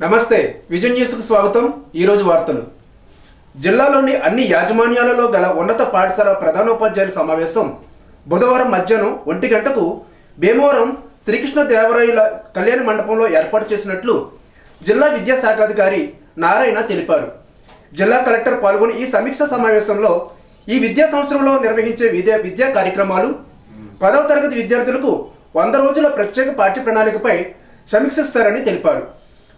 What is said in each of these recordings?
నమస్తే విజన్ న్యూస్కు స్వాగతం. ఈరోజు వార్తలు. జిల్లాలోని అన్ని యాజమాన్యాలలో గల ఉన్నత పాఠశాల ప్రధానోపాధ్యాయుల సమావేశం బుధవారం మధ్యాహ్నం 1 గంటకు భీమవరం శ్రీకృష్ణదేవరాయల కళ్యాణ మండపంలో ఏర్పాటు చేసినట్లు జిల్లా విద్యాశాఖాధికారి నారాయణ తెలిపారు. జిల్లా కలెక్టర్ పాల్గొని ఈ సమీక్ష సమావేశంలో ఈ విద్యా సంవత్సరంలో నిర్వహించే విద్యా కార్యక్రమాలు, 10వ తరగతి విద్యార్థులకు 100 రోజుల ప్రత్యేక పాఠ్య ప్రణాళికపై సమీక్షిస్తారని తెలిపారు.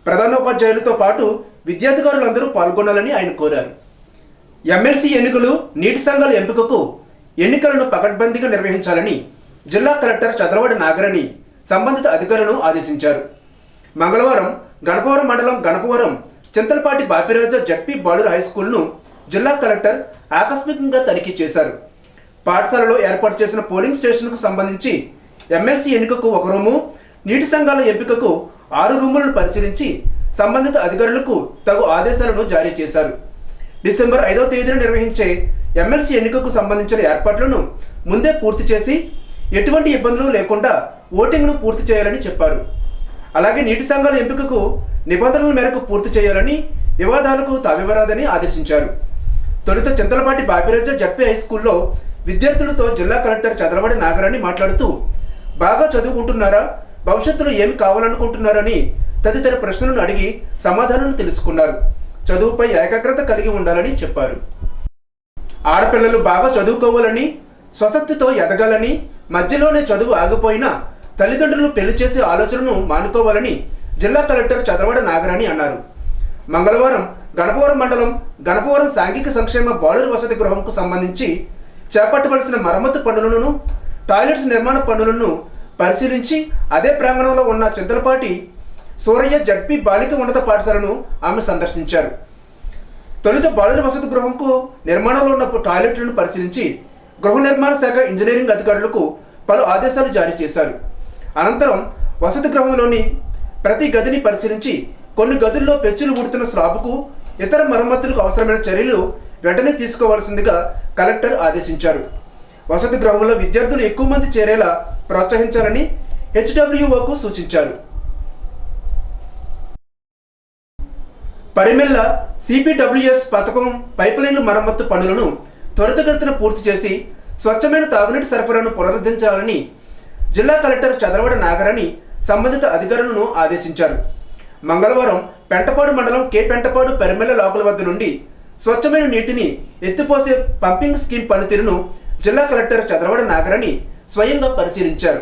ప్రధానోపాధ్యాయులతో పాటు విద్యాధికారులందరూ పాల్గొనాలని ఆయన కోరారు. ఎమ్మెల్సీ ఎన్నికలు, నీటి సంఘాల ఎంపికకు ఎన్నికలను పకడ్బందీగా నిర్వహించాలని జిల్లా కలెక్టర్ చదలవాడి నాగరాణి సంబంధిత అధికారులను ఆదేశించారు. మంగళవారం గణపవరం మండలం గణపవరం చింతలపాటి బాపిరాజ జడ్పీ బాలుర హై స్కూల్ను జిల్లా కలెక్టర్ ఆకస్మికంగా తనిఖీ చేశారు. పాఠశాలలో ఏర్పాటు చేసిన పోలింగ్ స్టేషన్కు సంబంధించి ఎమ్మెల్సీ ఎన్నికకు 1 రూము, నీటి సంఘాల ఎంపికకు 6 రూములను పరిశీలించి సంబంధిత అధికారులకు తగు ఆదేశాలను జారీ చేశారు. డిసెంబర్ 5వ తేదీన నిర్వహించే ఎమ్మెల్సీ ఎన్నికకు సంబంధించిన ఏర్పాట్లను ముందే పూర్తి చేసి ఎటువంటి ఇబ్బందులు లేకుండా ఓటింగ్ను పూర్తి చేయాలని చెప్పారు. అలాగే నీటి సంఘాల ఎంపికకు నిబంధనల మేరకు పూర్తి చేయాలని, వివాదాలకు తావివ్వరాదని ఆదేశించారు. తొలుత చింతలపాటి బాపిరాజ జడ్పీ హై స్కూల్లో విద్యార్థులతో జిల్లా కలెక్టర్ చదలవాడి నాగరాణి మాట్లాడుతూ, బాగా చదువుకుంటున్నారా, భవిష్యత్తులో ఏమి కావాలనుకుంటున్నారని తదితర ప్రశ్నలను అడిగి సమాధానాలు తెలుసుకున్నారు. చదువుపై ఏకాగ్రత కలిగి ఉండాలని చెప్పారు. ఆడపిల్లలు బాగా చదువుకోవాలని, స్వశక్తితో ఎదగాలని, మధ్యలోనే చదువు ఆగిపోయినా తల్లిదండ్రులు పెళ్లి చేసే ఆలోచనను మానుకోవాలని జిల్లా కలెక్టర్ చదలవాడి నాగరాణి అన్నారు. మంగళవారం గణపవరం మండలం గణపవరం సాంఘిక సంక్షేమ బాలుర వసతి గృహంకు సంబంధించి చేపట్టవలసిన మరమ్మతు పనులను, టాయిలెట్స్ నిర్మాణ పనులను పరిశీలించి అదే ప్రాంగణంలో ఉన్న చింతలపాటి సూరయ్య జడ్పీ బాలిక ఉన్నత పాఠశాలను ఆమె సందర్శించారు. తొలుత బాలుర వసతి గృహంకు నిర్మాణంలో ఉన్న టాయిలెట్లను పరిశీలించి గృహ నిర్మాణ శాఖ ఇంజనీరింగ్ అధికారులకు పలు ఆదేశాలు జారీ చేశారు. అనంతరం వసతి గృహంలోని ప్రతి గదిని పరిశీలించి కొన్ని గదుల్లో పెచ్చులు ఊడుతున్న స్లాబ్కు ఇతర మరమ్మతులకు అవసరమైన చర్యలు వెంటనే తీసుకోవాల్సిందిగా కలెక్టర్ ఆదేశించారు. వసతి గృహంలో విద్యార్థులు ఎక్కువ మంది చేరేలా ప్రోత్సహించాలని హెచ్డబ్ల్యూఓకు సూచించారు. పరిమెల్ల సిపిడబ్ల్యూఎస్ పథకం పైపులైన్ల మరమ్మత్తు పనులను త్వరితగతిన పూర్తి చేసి స్వచ్ఛమైన తాగునీటి సరఫరాను పునరుద్ధరించాలని జిల్లా కలెక్టర్ చదలవాడి నాగరాణి సంబంధిత అధికారులను ఆదేశించారు. మంగళవారం పెంటపాడు మండలం పెంటపాడు పరిమెల్ల లాకుల వద్ద నుండి స్వచ్ఛమైన నీటిని ఎత్తిపోసే పంపింగ్ స్కీమ్ పనితీరును జిల్లా కలెక్టర్ చదలవాడి నాగరాణి స్వయంగా పరిశీలించారు.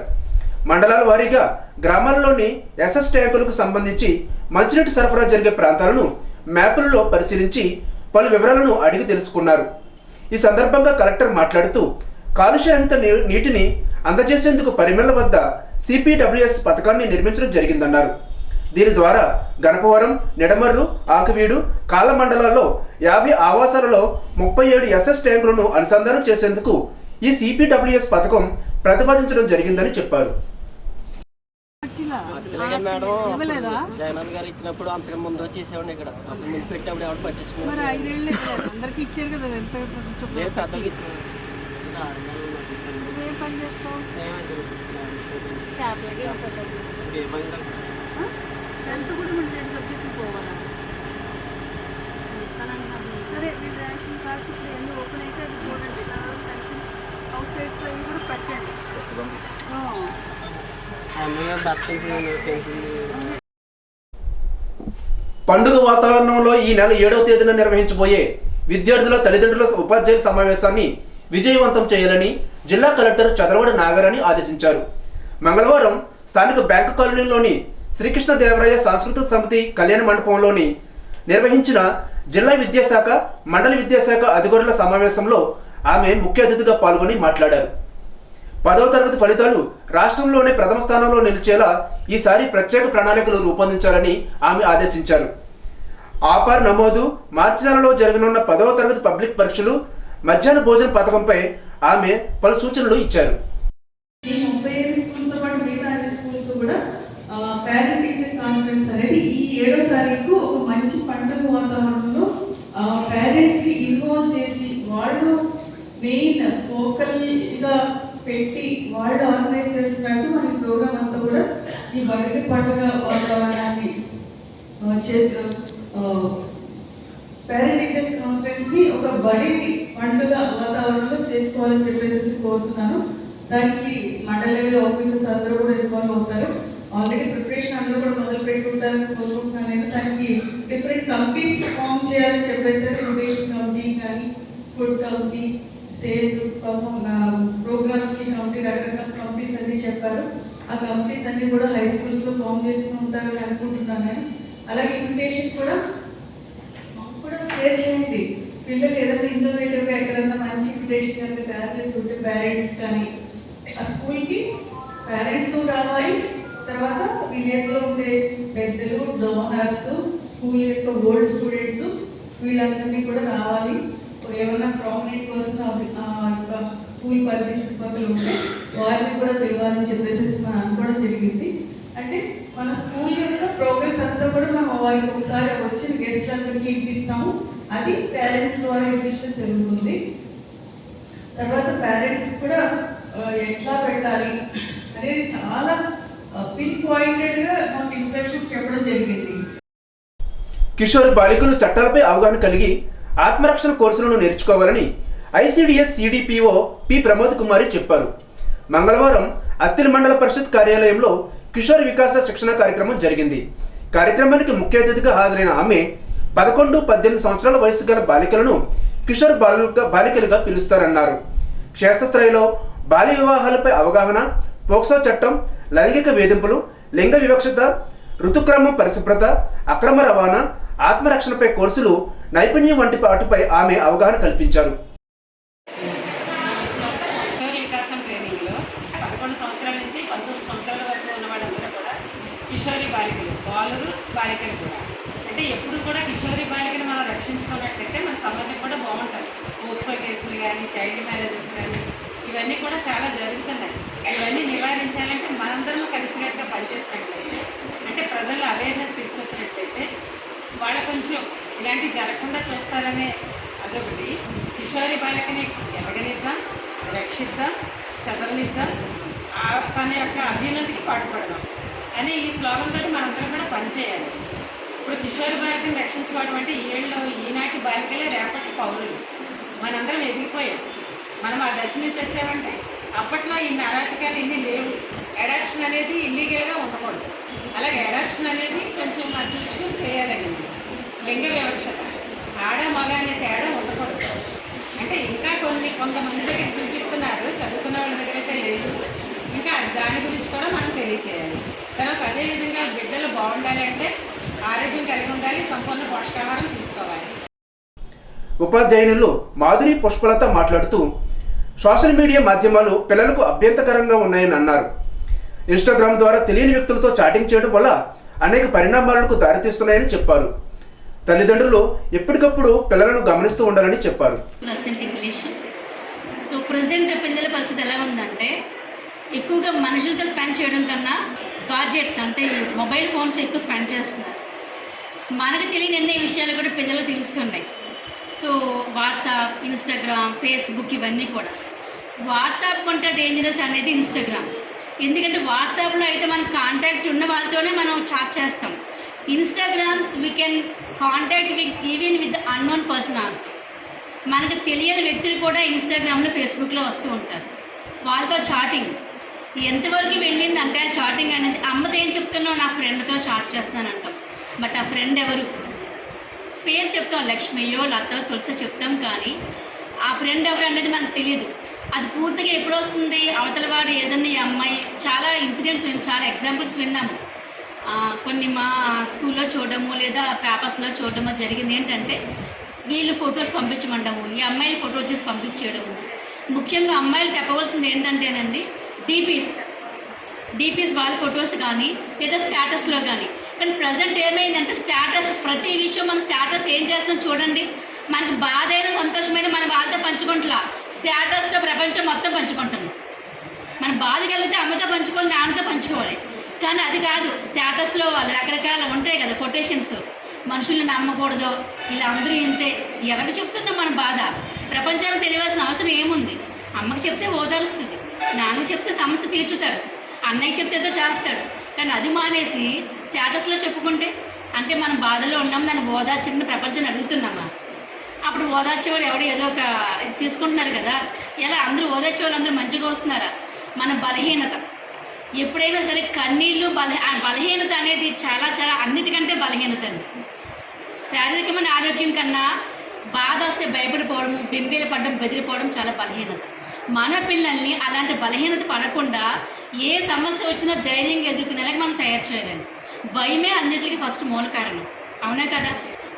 మండలాల వారీగా గ్రామాల్లోని ఎస్ఎస్ ట్యాంకులకు సంబంధించి మంచినీటి సరఫరా జరిగే ప్రాంతాలను మ్యాపులలో పరిశీలించి పలు వివరాలను అడిగి తెలుసుకున్నారు. ఈ సందర్భంగా కలెక్టర్ మాట్లాడుతూ, కాలుష్యరహిత నీటిని అందజేసేందుకు పరిమెల్ల వద్ద సిపిడబ్ల్యూఎస్ పథకాన్ని నిర్మించడం జరిగిందన్నారు. దీని ద్వారా గణపవరం, నిడమర్రు, ఆకువీడు, కాళ్ళ మండలాల్లో 50 ఆవాసాలలో 37 ఎస్ఎస్ ట్యాంకులను అనుసంధానం చేసేందుకు ఈ సిపిడబ్ల్యూఎస్ పథకం ప్రతిపాదించడం జరిగిందని చెప్పారు. జగన్ గారు ఇచ్చినప్పుడు అంతకు ముందు వచ్చేసేవాడిని ఇక్కడ ముందు పెట్టేప్పుడు ఎవరు పట్టించుకున్నారు. పండుగ వాతావరణంలో ఈ నెల 7వ తేదీన నిర్వహించబోయే విద్యార్థుల తల్లిదండ్రుల ఉపాధ్యాయుల సమావేశాన్ని విజయవంతం చేయాలని జిల్లా కలెక్టర్ చదలవాడి నాగరాణి ఆదేశించారు. మంగళవారం స్థానిక బ్యాంకు కాలనీలోని శ్రీకృష్ణదేవరాయ సాంస్కృతిక సమితి కళ్యాణ మండపంలోని నిర్వహించిన జిల్లా విద్యాశాఖ, మండల విద్యాశాఖ అధికారుల సమావేశంలో ఆమె ముఖ్య అతిథిగా పాల్గొని మాట్లాడారు. 10వ తరగతి ఫలితాలు రాష్ట్రంలోనే ప్రథమ స్థానంలో నిలిచేలా ఈసారి ప్రత్యేక ప్రణాళికలు రూపొందించాలని ఆమె ఆదేశించారు. ఆపార్ నమోదు, మార్చి నెలలో జరగనున్న 10వ తరగతి పబ్లిక్ పరీక్షలు, మధ్యాహ్న భోజన పథకంపై ఆమె పలు సూచనలు ఇచ్చారు. పేరెంట్ టీచర్ కాన్ఫరెన్స్ అనేది ఈ 7వ తారీఖు ఒక మంచి పండుగ వాతావరణంలో పేరెంట్స్ ని ఇన్వాల్వ్ చేసి వాళ్ళు మెయిన్ ఫోకల్గా పెట్టి వాళ్ళు ఆర్గనైజ్ చేస్తున్నట్టు మన ప్రోగ్రామ్ అంతా కూడా ఈ పండుగ వాతావరణాన్ని చేసిన పేరెంట్ టీచర్ కాన్ఫరెన్స్ని ఒక బడి పండుగ వాతావరణంలో చేసుకోవాలని చెప్పేసి కోరుతున్నాను. దానికి మండల లెవెల్ ఆఫీసర్స్ అందరూ కూడా ఇన్వాల్వ్ అవుతారు. ఆల్రెడీ ప్రిపరేషన్ అందరూ కూడా మొదలు పెట్టుకుంటారని కోరుకుంటున్నాను. నేను దానికి డిఫరెంట్ కమిటీస్ ఫామ్ చేయాలని చెప్పేసి ఇన్విటేషన్ కమిటీ కానీ, ఫుడ్ కమిటీ, స్టేజ్ ప్రోగ్రామ్స్కి కమిటీ, రకరకాల కమిటీస్ అన్నీ చెప్పారు. ఆ కమిటీస్ అన్నీ కూడా హై స్కూల్స్లో ఫామ్ చేసుకుంటారని అనుకుంటున్నాను నేను. అలాగే ఇన్విటేషన్ కూడా షేర్ చేయండి. పిల్లలు ఏదైనా ఇన్నోవేటివ్గా ఎక్కడన్నా మంచి ఇన్విటేషన్ కనుక తయారు చేసి ఉంటే పేరెంట్స్ కానీ, ఆ స్కూల్కి పేరెంట్స్ రావాలి. తర్వాత విలేజ్లో ఉండే పెద్దలు, డోనర్స్, స్కూల్ యొక్క ఓల్డ్ స్టూడెంట్స్ వీళ్ళందరినీ కూడా రావాలి. ఏమైనా ప్రామినెంట్ పర్సన్ యొక్క స్కూల్ పరిధి చుట్టుపక్కల ఉంటే వారిని కూడా పిలవాలని చెప్పేసి మనం అనుకోవడం జరిగింది. అంటే మన స్కూల్ యొక్క ప్రోగ్రెస్ అంతా కూడా మనం వారికి ఒకసారి వచ్చిన గెస్ట్ అందరికీ ఇప్పిస్తాము. అది పేరెంట్స్ ద్వారా ఇప్పించడం జరుగుతుంది. తర్వాత పేరెంట్స్ కూడా ఎట్లా పెట్టాలి అనేది చాలా పిన్ పాయింటెడ్గా మనకి ఇన్స్ట్రక్షన్స్ చెప్పడం జరిగింది. కిషోర్ బాలికలు చట్టాలపై అవగాహన కలిగి ఆత్మరక్షణ కోర్సులను నేర్చుకోవాలని ఐసిడిఎస్ సిడిపిఓ పి ప్రమోద్ కుమారి చెప్పారు. మంగళవారం అత్తిలి మండల పరిషత్ కార్యాలయంలో కిషోర్ వికాస శిక్షణ కార్యక్రమం జరిగింది. కార్యక్రమానికి ముఖ్య అతిథిగా హాజరైన ఆమె 11-18 సంవత్సరాల వయసు గల బాలికలను కిషోర్ బాలికలుగా పిలుస్తారన్నారు. క్షేత్రస్థాయిలో బాల్య వివాహాలపై అవగాహన, పోక్సో చట్టం, లైంగిక వేధింపులు, లింగ వివక్షత, ఋతుక్రమం పరిశుభ్రత, అక్రమ రవాణా, ఆత్మరక్షణపై కోర్సులు, నైపుణ్యం వంటి వాటిపై ఆమె అవగాహన కల్పించారు. కిషోరి బాలికలు, బాలికలు కూడా అంటే ఎప్పుడు కూడా కిషోరి బాలికను మనం రక్షించుకున్నట్లయితే మన సమాజం కూడా బాగుంటుంది. పోక్సో కేసులు కానీ, చైల్డ్ మ్యారేజెస్ కానీ ఇవన్నీ కూడా చాలా జరుగుతున్నాయి. ఇవన్నీ నివారించాలంటే మనందరం కలిసినట్టుగా పనిచేసినట్లయితే, అంటే ప్రజల్లో అవేర్నెస్ తీసుకొచ్చినట్లయితే వాళ్ళ కొంచెం ఇలాంటివి జరగకుండా చూస్తారనే అదొకటి. కిషోరి బాలికని ఎదగనిద్దాం, రక్షిద్దాం, చదవనిద్దాం, తన యొక్క అభ్యున్నతికి పాటుపడదాం అని ఈ స్లోగన్ తోటి మనందరం కూడా పనిచేయాలి. ఇప్పుడు కిషోరి బాలికను రక్షించుకోవడం అంటే ఈనాటి బాలికలే రేపటి పౌరులు. మనందరం ఎదిగిపోయాం. మనం ఆ దశ నుంచి వచ్చామంటే అప్పట్లో ఇన్ని అరాచకాలు ఇన్ని లేవు. అడాప్షన్ అనేది ఇల్లీగల్గా ఉండకూడదు. అలాగే అడాప్షన్ అనేది కొంచెం మనం చూసుకుని చేయాలండి. లింగ వివక్షత, ఆడ మగ అనే తేడా ఉండకూడదు. అంటే ఇంకా కొంతమంది దగ్గర చూపిస్తున్నారు, చదువుకున్న వాళ్ళ దగ్గర అయితే లేదు. ఇంకా దాని గురించి కూడా మనం తెలియచేయాలి. తర్వాత అదేవిధంగా బిడ్డలు బాగుండాలి అంటే ఆరోగ్యం కలిగి ఉండాలి, సంపూర్ణ పోషకాహారం తీసుకోవాలి. ఉపాధ్యాయునులు మాధురి పుష్పలత మాట్లాడుతూ సోషల్ మీడియా మాధ్యమాలు పిల్లలకు అభ్యంతకరంగా ఉన్నాయని అన్నారు. ఇన్స్టాగ్రామ్ ద్వారా తెలియని వ్యక్తులతో చాటింగ్ చేయడం వల్ల అనేక పరిణామాలకు దారితీస్తున్నాయని చెప్పారు. తల్లిదండ్రులు ఎప్పటికప్పుడు పిల్లలను గమనిస్తూ ఉండాలని చెప్పారు. సో ప్రజెంట్ పిల్లల పరిస్థితి ఎలా ఉందంటే ఎక్కువగా మనుషులతో స్పెండ్ చేయడం కన్నా గాడ్జెట్స్ అంటే మొబైల్ ఫోన్స్తో ఎక్కువ స్పెండ్ చేస్తున్నారు. మనకు తెలియని ఎన్నో విషయాలు కూడా పిల్లలకు తెలుస్తున్నాయి. సో వాట్సాప్, ఇన్స్టాగ్రామ్, ఫేస్బుక్ ఇవన్నీ కూడా. వాట్సాప్ కంటే డేంజరస్ అనేది ఇన్స్టాగ్రామ్. ఎందుకంటే వాట్సాప్లో అయితే మనకు కాంటాక్ట్ ఉన్న వాళ్ళతోనే మనం చాట్ చేస్తాం. Instagrams we can contact even with unknown person also. మనకు తెలియని వ్యక్తులు కూడా ఇన్స్టాగ్రామ్లో, ఫేస్బుక్లో వస్తూ ఉంటారు. వాళ్ళతో చాటింగ్ ఎంతవరకు వెళ్ళిందంటే ఆ చాటింగ్ అనేది అమ్మతో ఏం చెప్తున్నావు, నా ఫ్రెండ్తో చాట్ చేస్తానంటాం. బట్ ఆ ఫ్రెండ్ ఎవరు? పేరు చెప్తాం, లక్ష్మియో, లత, తులసి చెప్తాం, కానీ ఆ ఫ్రెండ్ ఎవరు అనేది మనకు తెలియదు. అది పూర్తిగా ఎప్పుడు వస్తుంది? అవతల వాడు ఏదన్నా ఈ అమ్మాయి చాలా ఇన్సిడెంట్స్ చాలా ఎగ్జాంపుల్స్ విన్నాము. కొన్ని మా స్కూల్లో చూడడము లేదా పేపర్స్లో చూడడమో జరిగింది. ఏంటంటే వీళ్ళు ఫొటోస్ పంపించమంటాము, ఈ అమ్మాయిలు ఫోటో తీసి పంపించేయడము. ముఖ్యంగా అమ్మాయిలు చెప్పవలసింది ఏంటంటేనండి డీపీస్ వాళ్ళ ఫొటోస్ కానీ లేదా స్టేటస్లో కానీ. కానీ ప్రజెంట్ ఏమైందంటే స్టేటస్, ప్రతి విషయం మన స్టేటస్ ఏం చేస్తాం చూడండి. మనకు బాధ అయినా సంతోషమైన మన వాళ్ళతో పంచుకుంటా, స్టేటస్తో ప్రపంచం మొత్తం పంచుకుంటున్నాం. మన బాధ కలిగితే అమ్మతో పంచుకొని నాన్నతో పంచుకోవాలి. కానీ అది కాదు, స్టేటస్లో రకరకాల ఉంటాయి కదా కొటేషన్స్. మనుషుల్ని నమ్మకూడదు, ఇలా అందరూ ఇంతే. ఎవరికి చెప్తున్నాం మన బాధ? ప్రపంచానికి తెలియాల్సిన అవసరం ఏముంది? అమ్మకి చెప్తే ఓదారుస్తుంది, నాన్నకి చెప్తే సమస్య తీర్చుతాడు, అన్నయ్యకి చెప్తే ఏదో చేస్తాడు. కానీ అది మానేసి స్టేటస్లో చెప్పుకుంటే అంటే మనం బాధలో ఉన్నాం, నన్ను ఓదార్చమని ప్రపంచాన్ని అడుగుతున్నామా? అప్పుడు ఓదార్చేవాడు ఎవడు ఏదో ఒక తీసుకుంటున్నారు కదా. ఎలా అందరూ ఓదార్చేవాళ్ళు అందరూ మంచిగా వస్తున్నారా? మన బలహీనత ఎప్పుడైనా సరే కన్నీళ్ళు బలహీనత అనేది చాలా చాలా అన్నిటికంటే బలహీనత అండి. శారీరకమైన ఆరోగ్యం కన్నా బాధ వస్తే భయపడిపోవడం, బెంబేలు పడడం, బెదిరిపోవడం చాలా బలహీనత. మన పిల్లల్ని అలాంటి బలహీనత పడకుండా ఏ సమస్య వచ్చినా ధైర్యంగా ఎదుర్కొనేలాగా మనం తయారు చేయాలండి. భయమే అన్నిటికీ ఫస్ట్ మూల కారణం, అవునా కదా?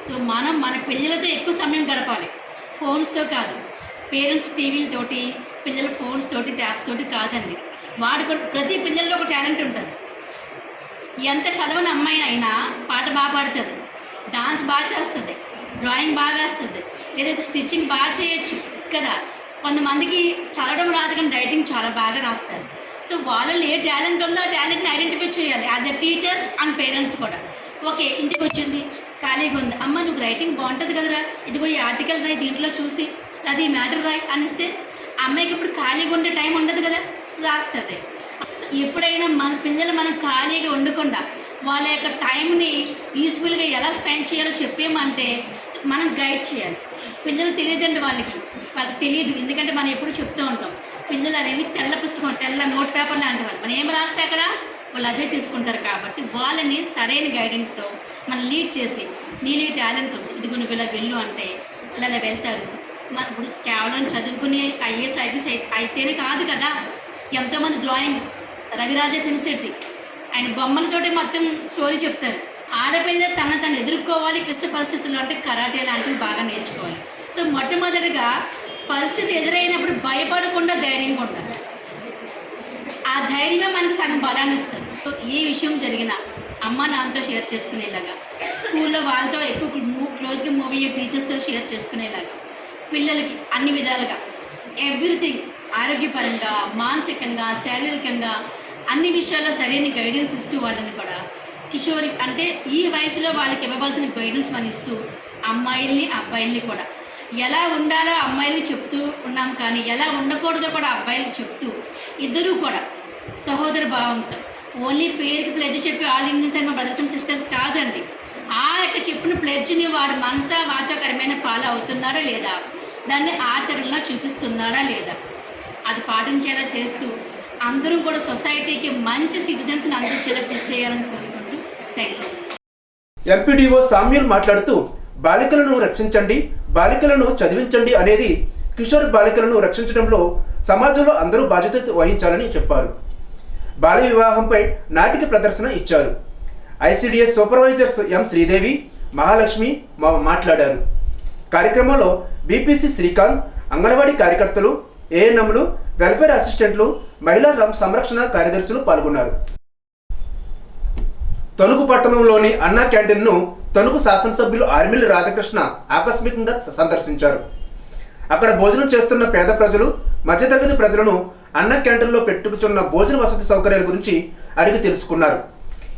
సో మనం మన పిల్లలతో ఎక్కువ సమయం గడపాలి, ఫోన్స్తో కాదు. పేరెంట్స్ టీవీలతోటి, పిల్లల ఫోన్స్ తోటి, ట్యాబ్స్ తోటి కాదండి. ప్రతి పిల్లల్లో ఒక టాలెంట్ ఉంటుంది. ఎంత చదవని అమ్మాయి అయినా పాట బాగా పాడుతుంది, డాన్స్ బాగా చేస్తుంది, డ్రాయింగ్ బాగా వేస్తుంది, లేదైతే స్టిచ్చింగ్ బాగా చేయొచ్చు కదా. కొంతమందికి చదవడం రాదు కానీ రైటింగ్ చాలా బాగా రాస్తారు. సో వాళ్ళలో ఏ టాలెంట్ ఉందో ఆ టాలెంట్ని ఐడెంటిఫై చేయాలి as a teachers and parents కూడా. ఓకే, ఇంటికి వచ్చింది ఖాళీగా ఉంది, అమ్మ నువ్వు రైటింగ్ బాగుంటుంది కదరా, ఇదిగో ఈ ఆర్టికల్ రాయి, దీంట్లో చూసి అది ఈ మ్యాటర్ రాయి అనిస్తే అమ్మాయికి ఇప్పుడు ఖాళీగా ఉండే టైం ఉండదు కదా, రాస్తుంది. ఎప్పుడైనా మన పిల్లలు మనం ఖాళీగా ఉండకుండా వాళ్ళ యొక్క టైంని యూస్ఫుల్గా ఎలా స్పెండ్ చేయాలో చెప్పేమంటే మనం గైడ్ చేయాలి. పిల్లలు తెలియదండి, వాళ్ళకి తెలియదు. ఎందుకంటే మనం ఎప్పుడు చెప్తూ ఉంటాం, పిల్లలు అనేవి తెల్ల పుస్తకం, తెల్ల నోట్ పేపర్ లాంటి వాళ్ళు, మనం ఏం రాస్తే అక్కడ వాళ్ళు అదే తీసుకుంటారు. కాబట్టి వాళ్ళని సరైన గైడెన్స్తో మనం లీడ్ చేసి నీలో ఈ టాలెంట్ ఉంది, ఇదిగో నువ్వు ఇలా వెళ్ళు అంటే వాళ్ళు అలా వెళ్తారు. మరి ఇప్పుడు కేవలం చదువుకుని ఐఏఎస్ ఐపీఎస్ అయితేనే కాదు కదా. ఎంతోమంది డ్రాయింగ్, రవిరాజ పినిశెట్టి ఆయన బొమ్మలతోటి మొత్తం స్టోరీ చెప్తారు. ఆడపిల్ల తను ఎదుర్కోవాలి క్లిష్ట పరిస్థితుల్లో అంటే కరాటే లాంటివి బాగా నేర్చుకోవాలి. సో మొట్టమొదటిగా పరిస్థితి ఎదురైనప్పుడు భయపడకుండా ధైర్యంగా ఉండాలి. ఆ ధైర్యమే మనకు సగం బలాన్ని ఇస్తుంది. సో ఏ విషయం జరిగినా అమ్మ నాన్నతో షేర్ చేసుకునేలాగా, స్కూల్లో వాళ్ళతో ఎక్కువ క్లోజ్గా మూవ్ అయ్యే టీచర్స్తో షేర్ చేసుకునేలాగా, పిల్లలకి అన్ని విధాలుగా ఎవ్రీథింగ్ ఆరోగ్యపరంగా, మానసికంగా, శారీరకంగా అన్ని విషయాల్లో సరైన గైడెన్స్ ఇస్తూ వాళ్ళని కూడా కిషోరి అంటే ఈ వయసులో వాళ్ళకి ఇవ్వవలసిన గైడెన్స్ మనం ఇస్తూ అమ్మాయిల్ని అబ్బాయిల్ని కూడా ఎలా ఉండాలో అమ్మాయిల్ని చెప్తూ ఉన్నాం, కానీ ఎలా ఉండకూడదో కూడా అబ్బాయిలకి చెప్తూ ఇద్దరూ కూడా సహోదర భావంతో ఓన్లీ పేరుకి ప్లెడ్జ్ చెప్పి ఆల్ ఇండియన్స్ అండ్ మా బ్రదర్స్ అండ్ సిస్టర్స్ కాదండి. ఆ యొక్క చెప్పిన ప్లెడ్జ్ని వాడు మనసా వాచాకరమైన ఫాలో అవుతున్నాడా లేదా, దాన్ని ఆచరణలో చూపిస్తున్నాడా లేదా, అది పాటించేలా చేస్తూ అందరూ కూడా సొసైటీకి మంచి సిటిజన్స్ని అందించేలా కృషి చేయాలని కోరుకుంటూ థ్యాంక్ యూ. ఎంపీడీఓ సామ్యూల్ మాట్లాడుతూ బాలికలను రక్షించండి, బాలికలను చదివించండి అనేది కిషోర్ బాలికలను రక్షించడంలో సమాజంలో అందరూ బాధ్యత వహించాలని చెప్పారు. బాల్య వివాహంపై నాటిక ప్రదర్శన ఇచ్చారు. ఐసిడిఎస్ సూపర్వైజర్స్ ఎం శ్రీదేవి, మహాలక్ష్మి మాట్లాడారు. కార్యక్రమంలో బీపీసీ శ్రీకాంత్, అంగన్వాడీ కార్యకర్తలు, ఏఎన్ఎంలు, వెల్ఫేర్ అసిస్టెంట్లు, మహిళా సంరక్షణ కార్యదర్శులు పాల్గొన్నారు. తణుకు పట్టణంలోని అన్నా క్యాంటీన్ను తణుకు శాసనసభ్యులు ఆర్మిల్లి రాధాకృష్ణ ఆకస్మికంగా సందర్శించారు. అక్కడ భోజనం చేస్తున్న పేద ప్రజలు, మధ్యతరగతి ప్రజలను అన్నా క్యాంటీన్లో పెట్టుకుచున్న భోజన వసతి సౌకర్యాల గురించి అడిగి తెలుసుకున్నారు.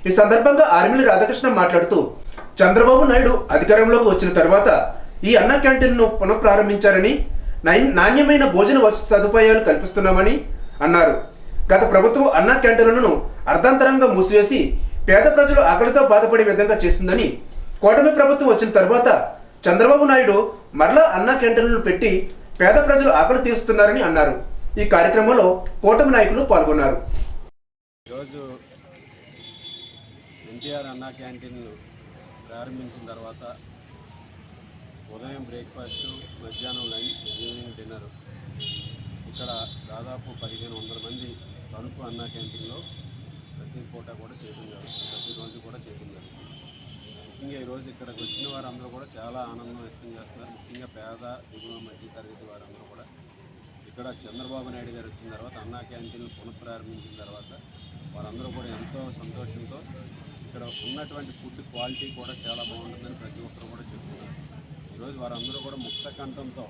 ఈ సందర్భంగా ఆర్మిల్లి రాధాకృష్ణ మాట్లాడుతూ చంద్రబాబు నాయుడు అధికారంలోకి వచ్చిన తర్వాత ఈ అన్నా క్యాంటీన్ను పునఃప్రారంభించారని, నాణ్యమైన భోజన వసతి సదుపాయాలు కల్పిస్తున్నామని అన్నారు. గత ప్రభుత్వం అన్నా క్యాంటీన్లను అర్ధాంతరంగా మూసివేసి పేద ప్రజలు ఆకలితో బాధపడే విధంగా చేసిందని, కూటమి ప్రభుత్వం వచ్చిన తర్వాత చంద్రబాబు నాయుడు మరలా అన్నా క్యాంటీన్లను పెట్టి పేద ప్రజలు ఆకలి తీరుస్తున్నారని అన్నారు. ఈ కార్యక్రమంలో కూటమి నాయకులు పాల్గొన్నారు. ఈరోజు ఎన్టీఆర్ అన్నా క్యాంటీన్ ప్రారంభించిన తర్వాత ఉదయం బ్రేక్ఫాస్ట్, మధ్యాహ్నం లంచ్, ఈవినింగ్ డిన్నర్ ఇక్కడ దాదాపు 1500 మంది తణుకు అన్నా క్యాంటీన్లో ప్రతి పూట కూడా చేయడం జరుగుతుంది, ప్రతిరోజు కూడా చేయడం జరుగుతుంది. ముఖ్యంగా ఈరోజు ఇక్కడికి వచ్చిన వారందరూ కూడా చాలా ఆనందం వ్యక్తం చేస్తున్నారు. ముఖ్యంగా పేద, దిగువ, మధ్య తరగతి వారందరూ కూడా ఇక్కడ చంద్రబాబు నాయుడు గారు వచ్చిన తర్వాత అన్నా క్యాంటీన్లు పునఃప్రారంభించిన తర్వాత వారందరూ కూడా ఎంతో సంతోషంతో ఇక్కడ ఉన్నటువంటి ఫుడ్ క్వాలిటీ కూడా చాలా బాగుంటుందని ప్రతి ఒక్కరు కూడా చెప్తున్నారు. ఈరోజు వారందరూ కూడా ముక్త కంఠంతో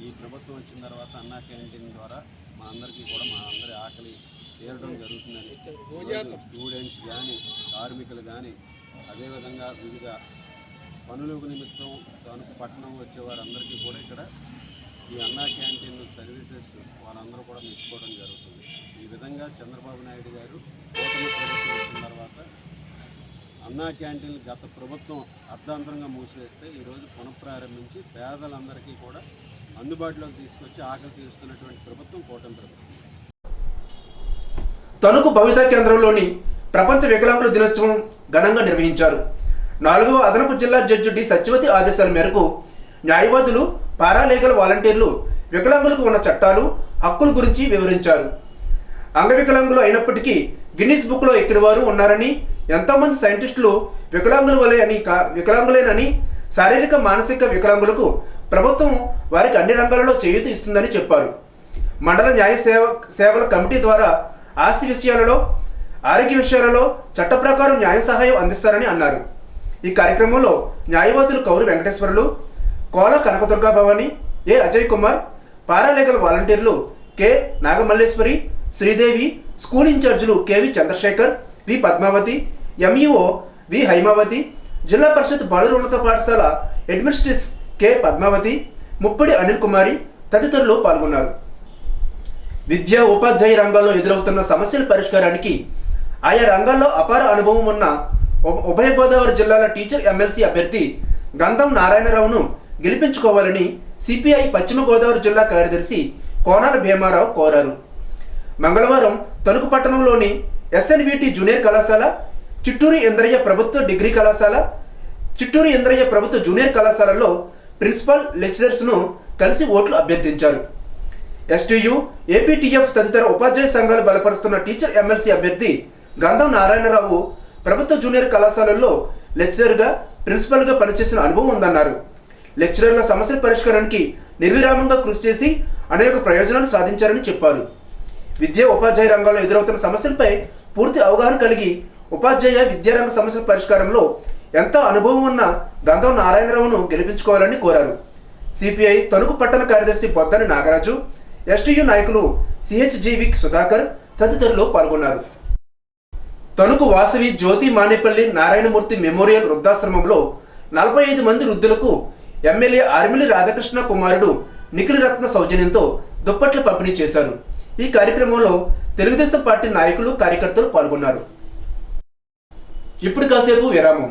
ఈ ప్రభుత్వం వచ్చిన తర్వాత అన్నా క్యాంటీన్ ద్వారా మా అందరికీ కూడా మా అందరి ఆకలి తీరడం జరుగుతుందని స్టూడెంట్స్ కానీ, కార్మికులు కానీ, అదేవిధంగా వివిధ పనుల నిమిత్తం తణుకు పట్టణం వచ్చే వారందరికీ కూడా ఇక్కడ ఈ అన్నా క్యాంటీన్ సర్వీసెస్ వాళ్ళందరూ కూడా మెచ్చుకోవడం జరుగుతుంది. ఈ విధంగా చంద్రబాబు నాయుడు గారు కూటమి ప్రభుత్వం వచ్చిన తర్వాత అన్నా క్యాంటీన్లు గత ప్రభుత్వం అర్ధాంతరంగా మూసివేస్తే ఈరోజు పునఃప్రారంభించి పేదలందరికీ కూడా అందుబాటులోకి తీసుకొచ్చి ఆకలి తీరుస్తున్నటువంటి ప్రభుత్వం కూటమి ప్రభుత్వం. తణుకు భవిత కేంద్రంలోని ప్రపంచ వికలాంగుల దినోత్సవం ఘనంగా నిర్వహించారు. 4వ అదనపు జిల్లా జడ్జి డి సత్యవతి ఆదేశాల మేరకు న్యాయవాదులు, పారాలీగల్ వాలంటీర్లు వికలాంగులకు ఉన్న చట్టాలు, హక్కుల గురించి వివరించారు. అంగవికలాంగులు అయినప్పటికీ గిన్నిస్ బుక్లో ఎక్కిన వారు ఉన్నారని, ఎంతోమంది సైంటిస్టులు వికలాంగులేనని, శారీరక మానసిక వికలాంగులకు ప్రభుత్వం వారికి అన్ని రంగాలలో చేయూత ఇస్తుందని చెప్పారు. మండల న్యాయ సేవల కమిటీ ద్వారా ఆస్తి విషయాలలో, ఆరోగ్య విషయాలలో చట్ట ప్రకారం న్యాయ సహాయం అందిస్తారని అన్నారు. ఈ కార్యక్రమంలో న్యాయవాదులు కౌరు వెంకటేశ్వర్లు, కోల కనకదుర్గా భవాని, ఏ అజయ్ కుమార్, పారాలీగల్ వాలంటీర్లు కె నాగమల్లేశ్వరి, శ్రీదేవి, స్కూల్ ఇన్ఛార్జీలు కెవి చంద్రశేఖర్, వి పద్మావతి, ఎంఈఓ వి హైమావతి, జిల్లా పరిషత్ బాలురోన్నత పాఠశాల అడ్మినిస్ట్రేటర్ కె పద్మావతి, ముప్పిడి అనిల్ కుమారి తదితరులు పాల్గొన్నారు. విద్యా ఉపాధ్యాయ రంగాల్లో ఎదురవుతున్న సమస్యల పరిష్కారానికి ఆయా రంగాల్లో అపార అనుభవం ఉన్న ఉభయ గోదావరి జిల్లాల టీచర్ ఎమ్మెల్సీ అభ్యర్థి గంధం నారాయణరావును గెలిపించుకోవాలని సిపిఐ పశ్చిమ గోదావరి జిల్లా కార్యదర్శి కోనాల భీమారావు కోరారు. మంగళవారం తణుకు పట్టణంలోని ఎస్ఎన్విటి జూనియర్ కళాశాల, చిట్టూరు ఇంద్రయ్య ప్రభుత్వ డిగ్రీ కళాశాల, చిట్టూరు ఇంద్రయ్య ప్రభుత్వ జూనియర్ కళాశాలలో ప్రిన్సిపల్, లెక్చరర్స్ను కలిసి ఓట్లు అభ్యర్థించారు. ఎస్టీయు, ఏపీటీఎఫ్ తదితర ఉపాధ్యాయ సంఘాలు బలపరుస్తున్న టీచర్ ఎమ్మెల్సీ అభ్యర్థి గంధం నారాయణరావు ప్రభుత్వ జూనియర్ కళాశాలల్లో లెక్చరర్గా, ప్రిన్సిపల్గా పనిచేసిన అనుభవం ఉందన్నారు. లెక్చరర్ల సమస్యల పరిష్కారానికి నిర్విరామంగా కృషి చేసి అనేక ప్రయోజనాలు సాధించారని చెప్పారు. విద్యా ఉపాధ్యాయ రంగంలో ఎదురవుతున్న సమస్యలపై పూర్తి అవగాహన కలిగి ఉపాధ్యాయ విద్యారంగ సమస్యల పరిష్కారంలో ఎంతో అనుభవం ఉన్న గంధం నారాయణరావును గెలిపించుకోవాలని కోరారు. సిపిఐ తణుకు పట్టణ కార్యదర్శి బొద్దని నాగరాజు, ఎస్టీయు నాయకులు సిహెచ్జీవి సుధాకర్ తదితరులు పాల్గొన్నారు. తణుకు వాసవి జ్యోతి మానేపల్లి నారాయణమూర్తి మెమోరియల్ వృద్ధాశ్రమంలో 45 మంది వృద్ధులకు ఎమ్మెల్యే ఆర్మిలి రాధాకృష్ణ కుమారుడు నిఖిల్ రత్న సౌజన్యంతో దుప్పట్లు పంపిణీ చేశారు. ఈ కార్యక్రమంలో తెలుగుదేశం పార్టీ నాయకులు, కార్యకర్తలు పాల్గొన్నారు. ఇప్పుడు కాసేపు విరామం.